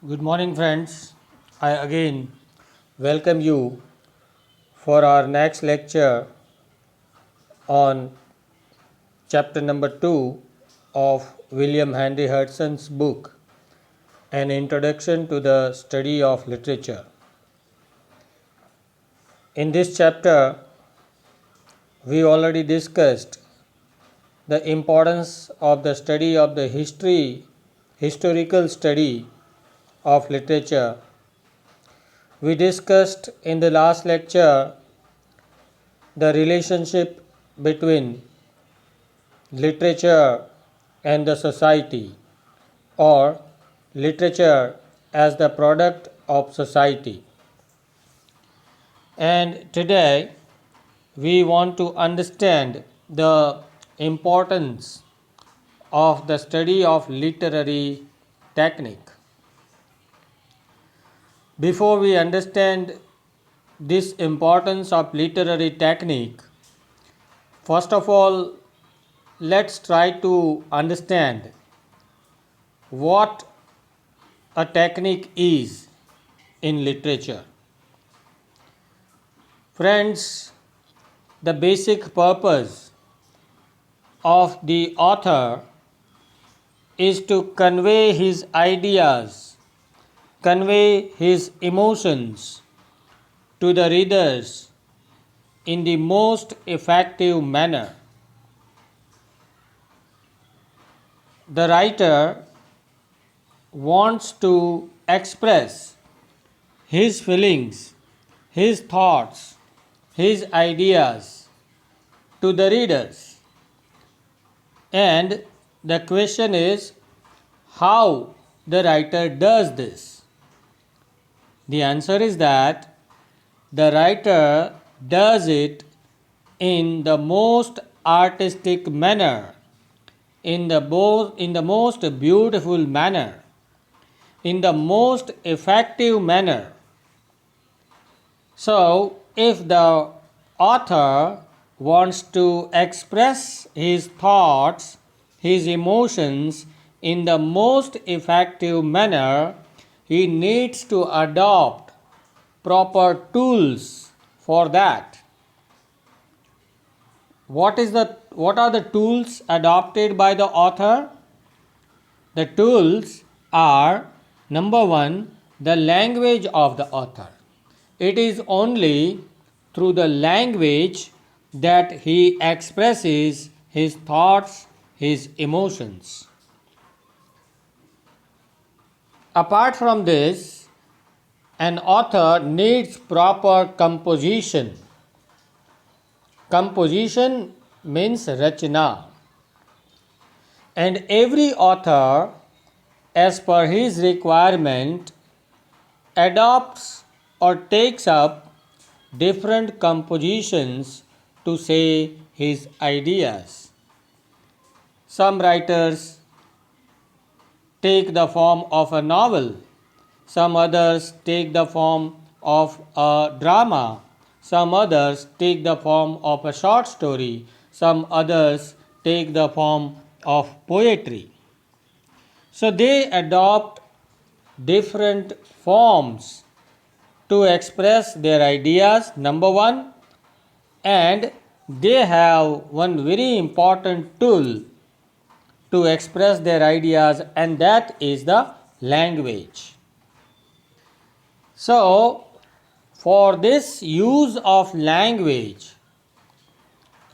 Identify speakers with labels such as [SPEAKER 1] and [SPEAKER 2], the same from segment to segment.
[SPEAKER 1] Good morning, friends. I again welcome you for our next lecture on chapter number 2 of William Henry Hudson's book, An Introduction to the Study of Literature. In this chapter, we already discussed the importance of the study of the historical study of literature. We discussed in the last lecture the relationship between literature and the society, or literature as the product of society. And today we want to understand the importance of the study of literary technique. Before we understand this importance of literary technique, first of all, let's try to understand what a technique is in literature. Friends, the basic purpose of the author is to convey his ideas, convey his emotions to the readers in the most effective manner. The writer wants to express his feelings, his thoughts, his ideas to the readers. And the question is how the writer does this. The answer is that the writer does it in the most artistic manner, in the most beautiful manner, in the most effective manner. So, if the author wants to express his thoughts, his emotions in the most effective manner, he needs to adopt proper tools for that. What are the tools adopted by the author? The tools are, number one, the language of the author. It is only through the language that he expresses his thoughts, his emotions. Apart from this, an author needs proper composition. Composition means rachana. And every author, as per his requirement, adopts or takes up different compositions to say his ideas. Some writers take the form of a novel, some others take the form of a drama, some others take the form of a short story, some others take the form of poetry. So they adopt different forms to express their ideas, number one, and they have one very important tool to express their ideas, and that is the language. So, for this use of language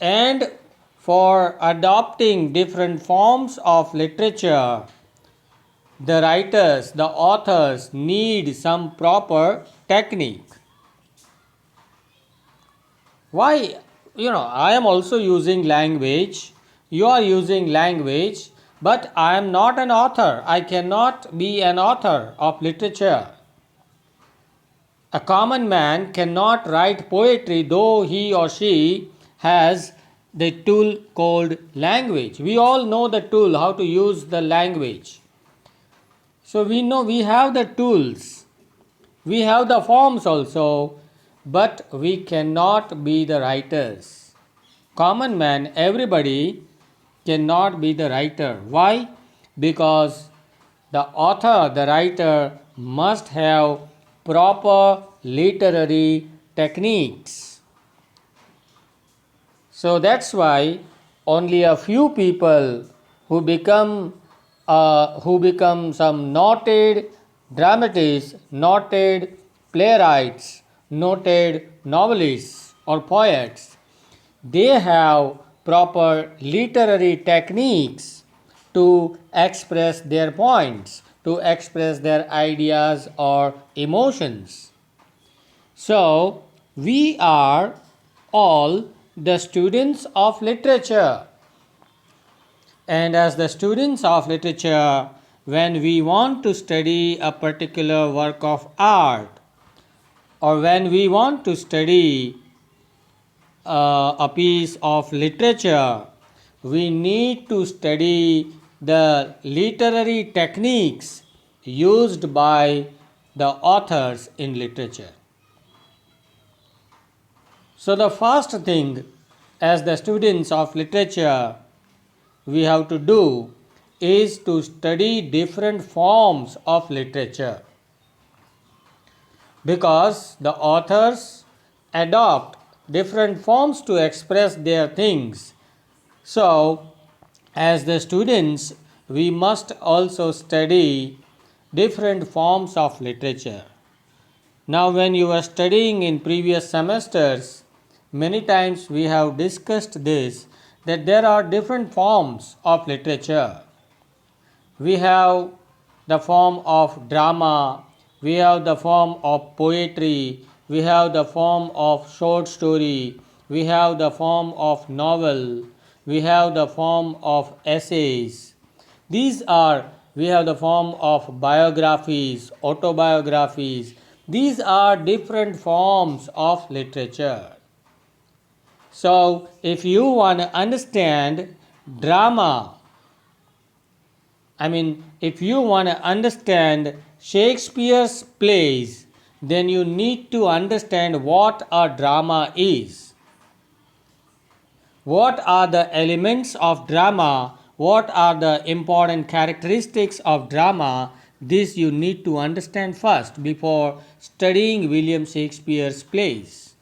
[SPEAKER 1] and for adopting different forms of literature, the writers, the authors need some proper technique. Why? I am also using language, you are using language, but I am not an author. I cannot be an author of literature. A common man cannot write poetry though he or she has the tool called language. We all know the tool, how to use the language. So we know we have the tools, we have the forms also, but we cannot be the writers. Common man, everybody cannot be the writer. Why? Because the author, the writer, must have proper literary techniques. So that's why only a few people who become some noted dramatists, noted playwrights, noted novelists or poets, they have proper literary techniques to express their points, to express their ideas or emotions. So, we are all the students of literature. And as the students of literature, when we want to study a particular work of art, or when we want to study a piece of literature, we need to study the literary techniques used by the authors in literature. So, the first thing as the students of literature we have to do is to study different forms of literature, because the authors adopt different forms to express their things. So, as the students, we must also study different forms of literature. Now, when you are studying in previous semesters, many times we have discussed this, that there are different forms of literature. We have the form of drama, we have the form of poetry, we have the form of short story, we have the form of novel, we have the form of essays. We have the form of biographies, autobiographies. These are different forms of literature. So, if you want to understand drama, if you want to understand Shakespeare's plays, then you need to understand what a drama is. What are the elements of drama? What are the important characteristics of drama? This you need to understand first before studying William Shakespeare's plays.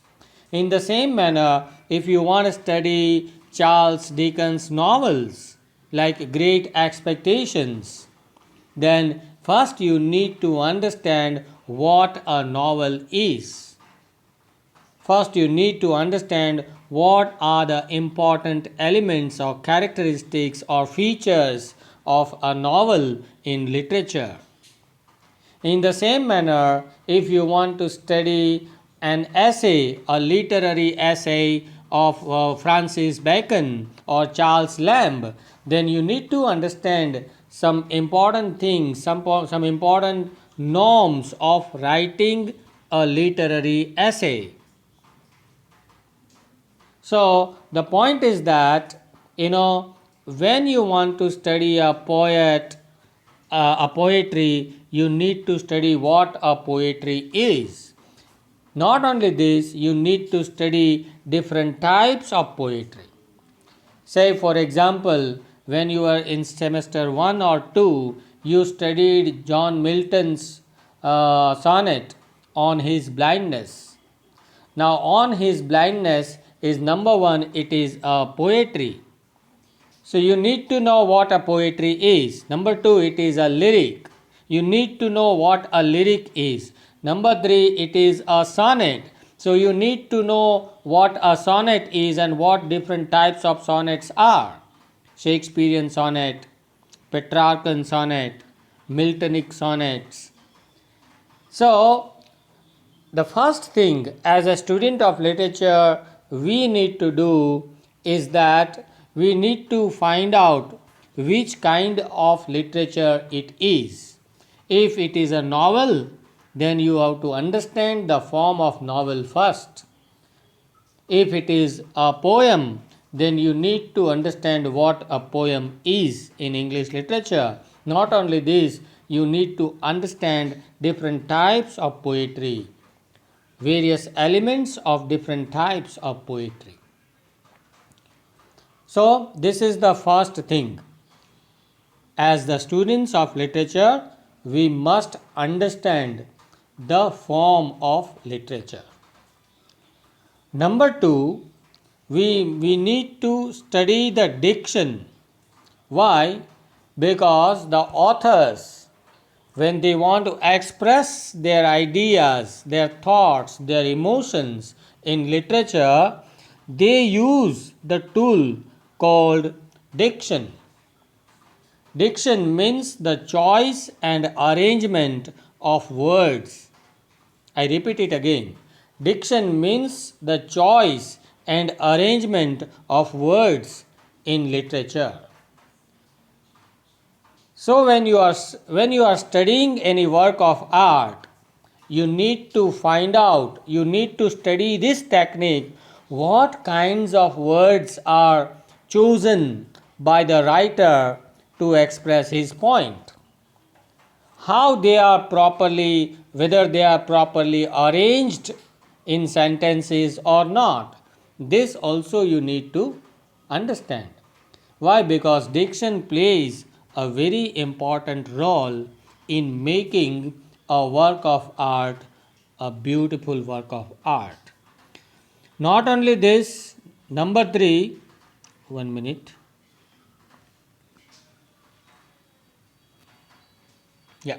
[SPEAKER 1] In the same manner, if you want to study Charles Dickens' novels like Great Expectations, then first you need to understand what a novel is. First, you need to understand what are the important elements or characteristics or features of a novel in literature. In the same manner, if you want to study an essay, a literary essay of Francis Bacon or Charles Lamb, then you need to understand some important things, some important norms of writing a literary essay. So, the point is that, when you want to study a poetry, you need to study what a poetry is. Not only this, you need to study different types of poetry. Say, for example, when you were in semester 1 or 2, you studied John Milton's sonnet on his blindness. Now, on his blindness is number one, it is a poetry. So, you need to know what a poetry is. Number two, it is a lyric. You need to know what a lyric is. Number three, it is a sonnet. So, you need to know what a sonnet is and what different types of sonnets are. Shakespearean sonnet, Petrarchan sonnet, Miltonic sonnets. So, the first thing as a student of literature we need to do is that we need to find out which kind of literature it is. If it is a novel, then you have to understand the form of novel first. If it is a poem, then you need to understand what a poem is in English literature. Not only this, you need to understand different types of poetry, various elements of different types of poetry. So, this is the first thing. As the students of literature, we must understand the form of literature. Number two, we need to study the diction. Why? Because the authors, when they want to express their ideas, their thoughts, their emotions in literature, they use the tool called diction. Diction means the choice and arrangement of words. I repeat it again. Diction means the choice and arrangement of words in literature. So when you are studying any work of art, you need to find out, you need to study this technique, what kinds of words are chosen by the writer to express his point, how they are properly, whether they are properly arranged in sentences or not. This also you need to understand. Why? Because diction plays a very important role in making a work of art a beautiful work of art. Not only this, number three, 1 minute. Yeah.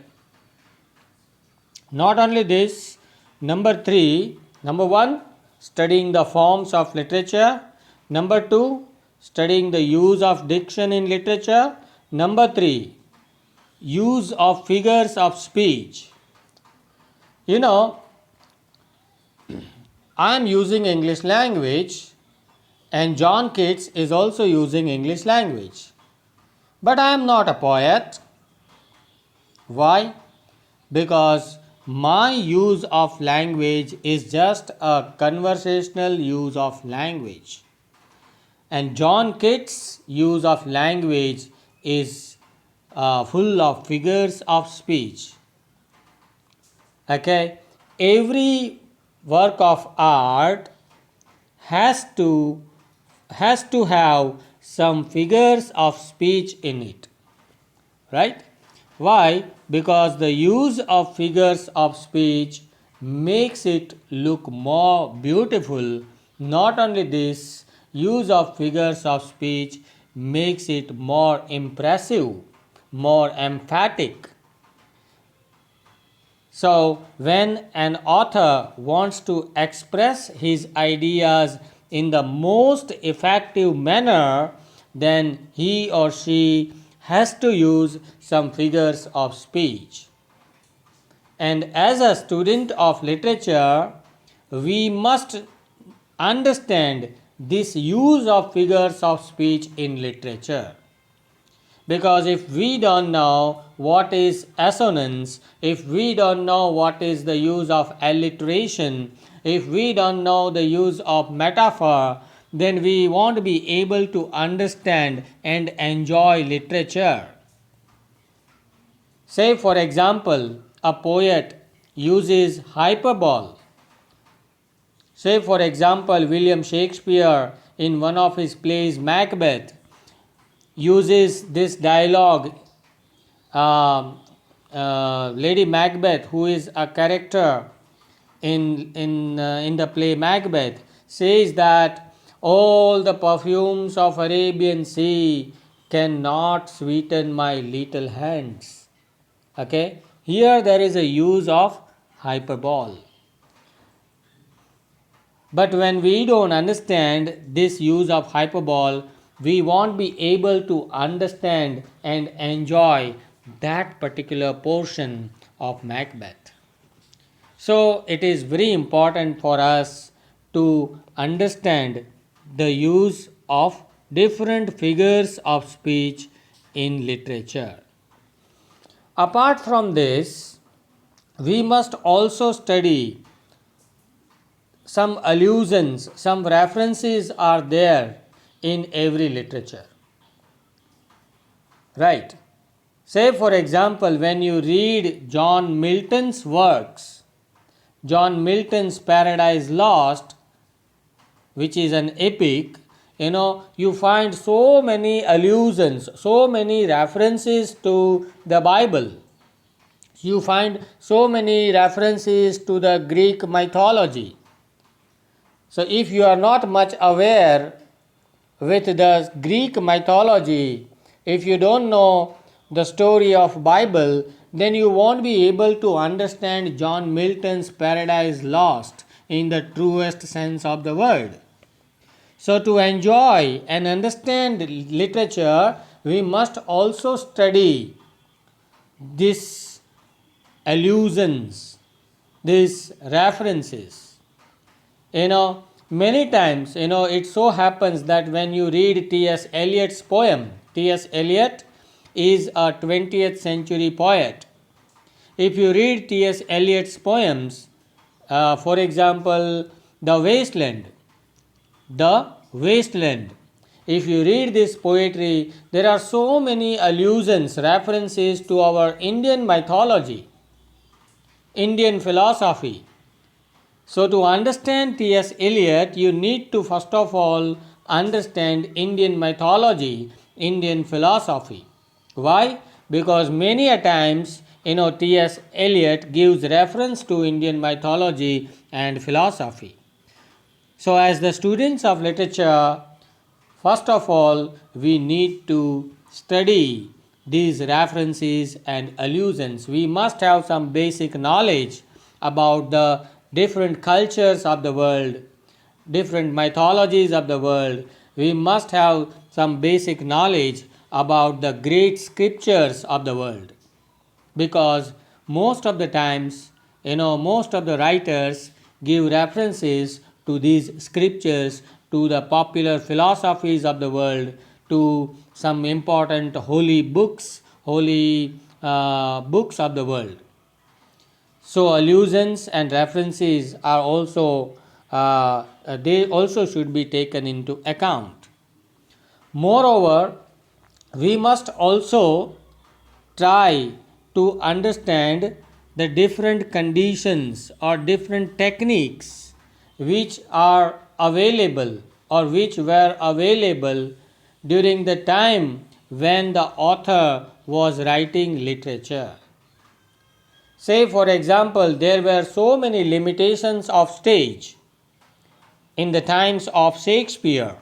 [SPEAKER 1] Not only this, number three, number one, studying the forms of literature. Number two, studying the use of diction in literature. Number three, use of figures of speech. You know, I am using English language and John Keats is also using English language. But I am not a poet. Why? Because my use of language is just a conversational use of language. And John Keats' use of language is full of figures of speech. Okay, every work of art has to have some figures of speech in it, right? Why? Because the use of figures of speech makes it look more beautiful. Not only this, use of figures of speech makes it more impressive, more emphatic. So, when an author wants to express his ideas in the most effective manner, then he or she has to use some figures of speech. And as a student of literature, we must understand this use of figures of speech in literature. Because if we don't know what is assonance, if we don't know what is the use of alliteration, if we don't know the use of metaphor, then we won't be able to understand and enjoy literature. Say, for example, a poet uses hyperbole. Say, for example, William Shakespeare in one of his plays, Macbeth, uses this dialogue. Lady Macbeth, who is a character in the play Macbeth, says that all the perfumes of Arabian Sea cannot sweeten my little hands. Okay, here there is a use of hyperbole. But when we don't understand this use of hyperbole, we won't be able to understand and enjoy that particular portion of Macbeth. So it is very important for us to understand the use of different figures of speech in literature. Apart from this, we must also study some allusions, some references are there in every literature. Right? Say, for example, when you read John Milton's works, John Milton's Paradise Lost, which is an epic, you find so many allusions, so many references to the Bible. You find so many references to the Greek mythology. So if you are not much aware with the Greek mythology, if you don't know the story of Bible, then you won't be able to understand John Milton's Paradise Lost in the truest sense of the word. So to enjoy and understand literature, we must also study these allusions, these references. Many times, it so happens that when you read T.S. Eliot's poem, T.S. Eliot is a 20th century poet. If you read T.S. Eliot's poems, for example, The Wasteland, if you read this poetry, there are so many allusions, references to our Indian mythology, Indian philosophy. So to understand T.S. Eliot, you need to first of all understand Indian mythology, Indian philosophy. Why? Because many a times, T.S. Eliot gives reference to Indian mythology and philosophy. So as the students of literature, first of all, we need to study these references and allusions. We must have some basic knowledge about the different cultures of the world, different mythologies of the world. We must have some basic knowledge about the great scriptures of the world, because most of the times, most of the writers give references to these scriptures, to the popular philosophies of the world, to some important holy books, books of the world. So allusions and references are also they also should be taken into account. Moreover, we must also try to understand the different conditions or different techniques which are available or which were available during the time when the author was writing literature. Say, for example, there were so many limitations of stage in the times of Shakespeare.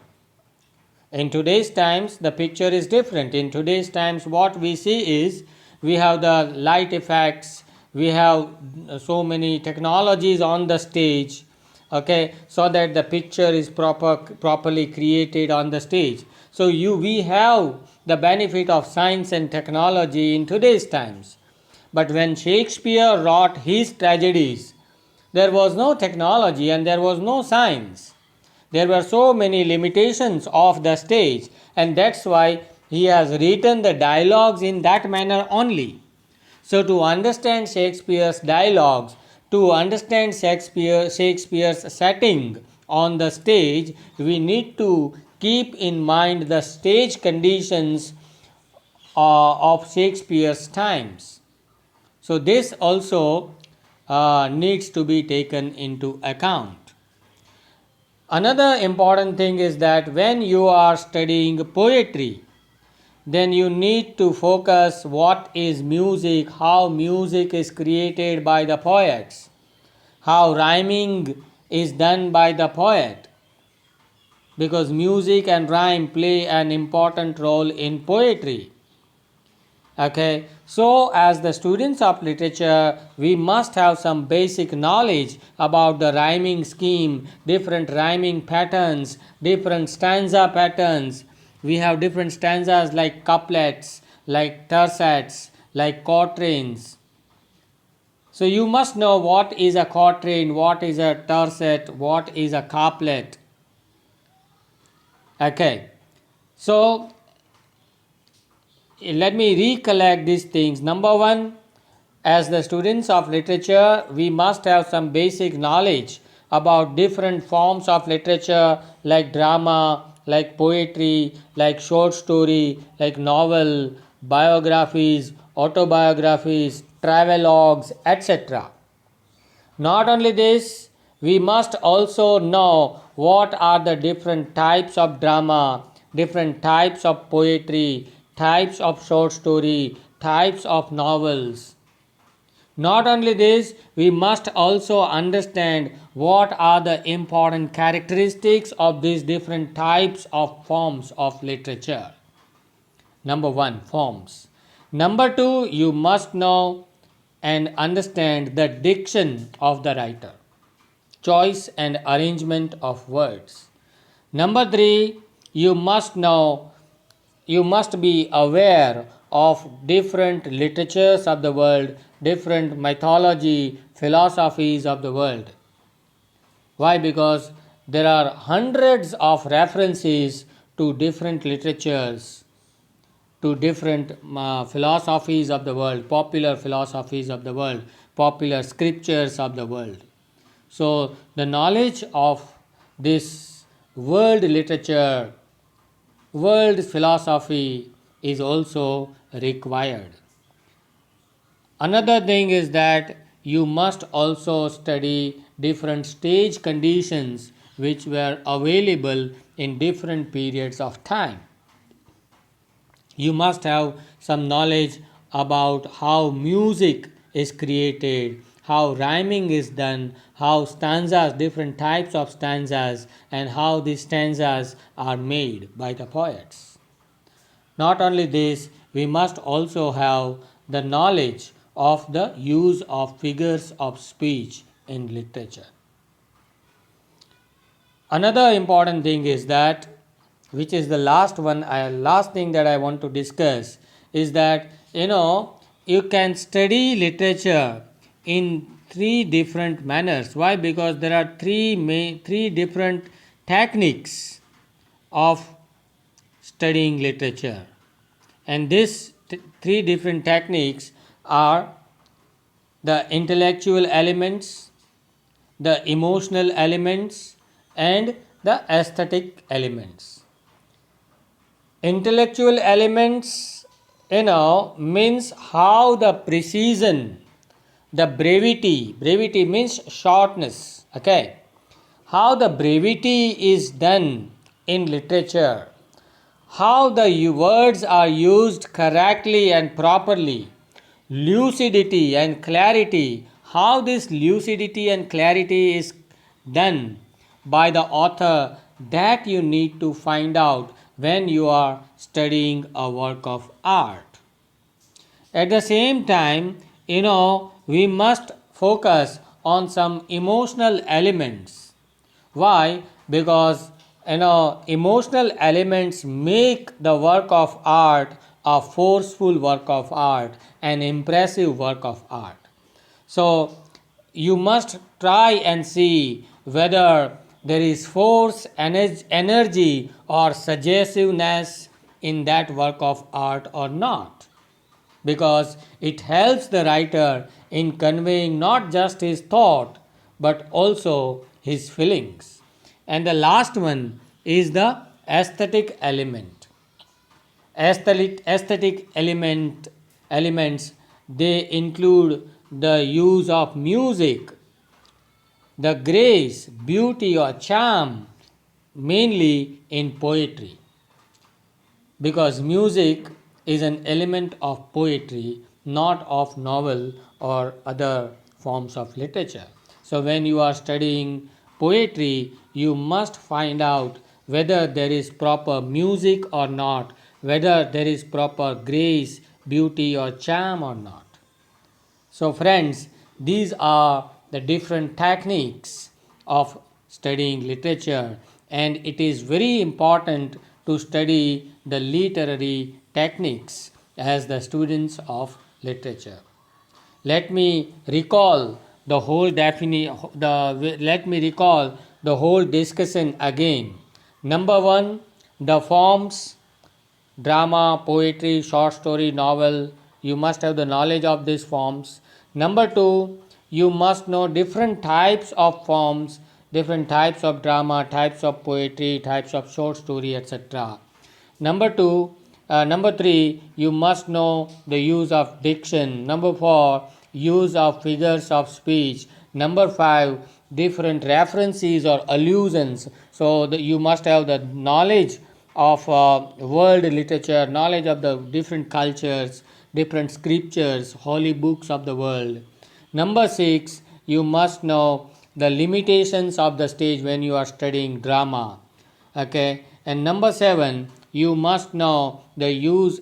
[SPEAKER 1] In today's times, the picture is different. In today's times, what we see is we have the light effects, we have so many technologies on the stage, okay, so that the picture is properly created on the stage. So we have the benefit of science and technology in today's times. But when Shakespeare wrote his tragedies, there was no technology and there was no science. There were so many limitations of the stage, and that's why he has written the dialogues in that manner only. So to understand Shakespeare's dialogues, to understand Shakespeare's setting on the stage, we need to keep in mind the stage conditions of Shakespeare's times. So this also needs to be taken into account. Another important thing is that when you are studying poetry, then you need to focus what is music, how music is created by the poets, how rhyming is done by the poet, because music and rhyme play an important role in poetry. Okay, so as the students of literature, we must have some basic knowledge about the rhyming scheme, different rhyming patterns, different stanza patterns. We have different stanzas like couplets, like tercets, like quatrains. So you must know what is a quatrain, what is a tercet, what is a couplet. Okay, so let me recollect these things. Number one, as the students of literature, we must have some basic knowledge about different forms of literature like drama, like poetry, like short story, like novel, biographies, autobiographies, travelogues, etc. Not only this, we must also know what are the different types of drama, different types of poetry, types of short story, types of novels. Not only this, we must also understand what are the important characteristics of these different types of forms of literature. Number one, forms. Number two, you must know and understand the diction of the writer, choice and arrangement of words. Number three, you must be aware of different literatures of the world, different mythology, philosophies of the world. Why? Because there are hundreds of references to different literatures, to different philosophies of the world, popular philosophies of the world, popular scriptures of the world. So, the knowledge of this world literature, world philosophy is also required. Another thing is that you must also study different stage conditions which were available in different periods of time. You must have some knowledge about how music is created, how rhyming is done, how stanzas, different types of stanzas, and how these stanzas are made by the poets. Not only this, we must also have the knowledge of the use of figures of speech in literature. Another important thing is that, which is the last thing that I want to discuss, is that you can study literature in three different manners. Why? Because there are three different techniques of studying literature, and these three different techniques are the intellectual elements, the emotional elements, and the aesthetic elements. Intellectual elements, means how the precision, the brevity means shortness, okay, how the brevity is done in literature, how the words are used correctly and properly, lucidity and clarity, how this lucidity and clarity is done by the author, that you need to find out when you are studying a work of art. At the same time, we must focus on some emotional elements. Why? Because emotional elements make the work of art a forceful work of art, an impressive work of art. So you must try and see whether there is force, energy, or suggestiveness in that work of art or not, because it helps the writer in conveying not just his thought but also his feelings. And the last one is the aesthetic element. Aesthetic elements, they include the use of music, the grace, beauty, or charm, mainly in poetry, because music is an element of poetry, not of novel or other forms of literature. So, when you are studying poetry, you must find out whether there is proper music or not, whether there is proper grace, beauty, or charm or not. So, friends, these are the different techniques of studying literature, and it is very important to study the literary techniques as the students of literature. Let me recall the whole let me recall the whole discussion again. Number one, the forms: drama, poetry, short story, novel. You must have the knowledge of these forms. Number two, you must know different types of forms, different types of drama, types of poetry, types of short story, etc. Number three, you must know the use of diction. Number four, use of figures of speech. Number five, different references or allusions. So you must have the knowledge of world literature, knowledge of the different cultures, different scriptures, holy books of the world. Number 6, you must know the limitations of the stage when you are studying drama. Okay, and number 7, you must know the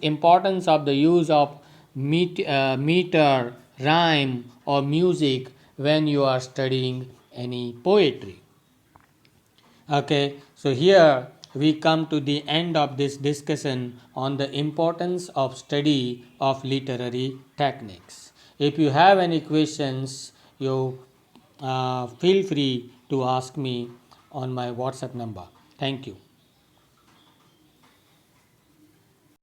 [SPEAKER 1] importance of the use of meter, rhyme, or music when you are studying any poetry. Okay, so here we come to the end of this discussion on the importance of study of literary techniques. If you have any questions, you feel free to ask me on my WhatsApp number. Thank you.